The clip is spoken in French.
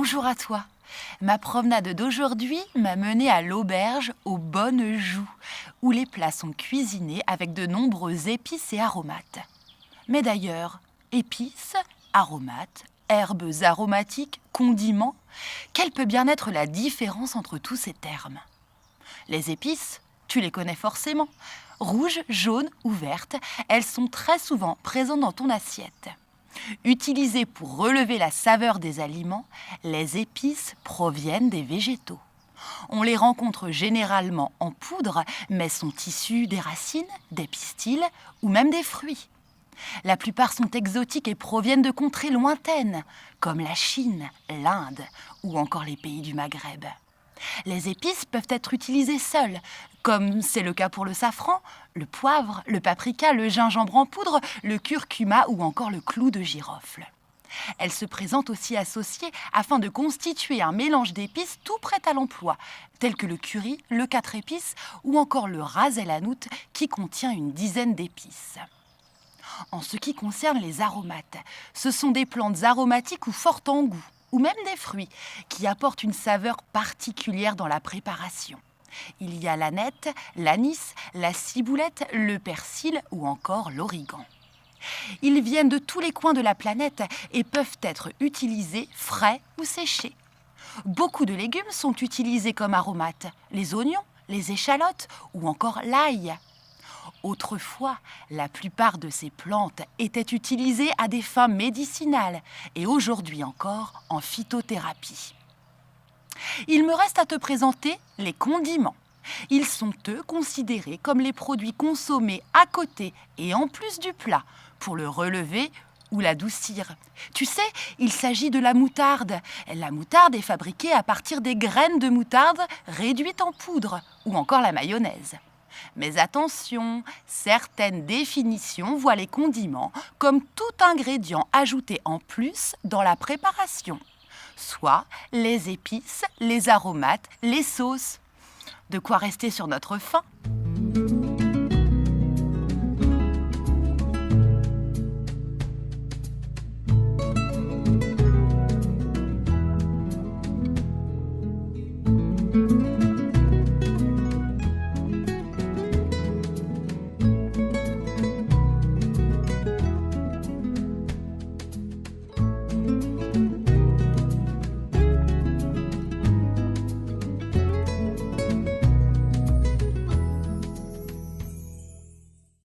bonjour à toi. Ma promenade d'aujourd'hui m'a menée à l'auberge aux Bonnes Joues, où les plats sont cuisinés avec de nombreuses épices et aromates. Mais d'ailleurs, épices, aromates, herbes aromatiques, condiments, quelle peut bien être la différence entre tous ces termes? Les épices, tu les connais forcément. Rouges, jaunes ou vertes, elles sont très souvent présentes dans ton assiette. Utilisées pour relever la saveur des aliments, les épices proviennent des végétaux. On les rencontre généralement en poudre, mais sont issues des racines, des pistils ou même des fruits. La plupart sont exotiques et proviennent de contrées lointaines, comme la Chine, l'Inde ou encore les pays du Maghreb. Les épices peuvent être utilisées seules, comme c'est le cas pour le safran, le poivre, le paprika, le gingembre en poudre, le curcuma ou encore le clou de girofle. Elles se présentent aussi associées afin de constituer un mélange d'épices tout prêt à l'emploi, tel que le curry, le 4 épices ou encore le ras el hanout qui contient une dizaine d'épices. En ce qui concerne les aromates, ce sont des plantes aromatiques ou fortes en goût, ou même des fruits, qui apportent une saveur particulière dans la préparation. Il y a l'aneth, l'anis, la ciboulette, le persil ou encore l'origan. Ils viennent de tous les coins de la planète et peuvent être utilisés frais ou séchés. Beaucoup de légumes sont utilisés comme aromates, les oignons, les échalotes ou encore l'ail. Autrefois, la plupart de ces plantes étaient utilisées à des fins médicinales et aujourd'hui encore en phytothérapie. Il me reste à te présenter les condiments. Ils sont, eux, considérés comme les produits consommés à côté et en plus du plat pour le relever ou l'adoucir. Tu sais, il s'agit de la moutarde. La moutarde est fabriquée à partir des graines de moutarde réduites en poudre ou encore la mayonnaise. Mais attention, certaines définitions voient les condiments comme tout ingrédient ajouté en plus dans la préparation, soit les épices, les aromates, les sauces. De quoi rester sur notre faim.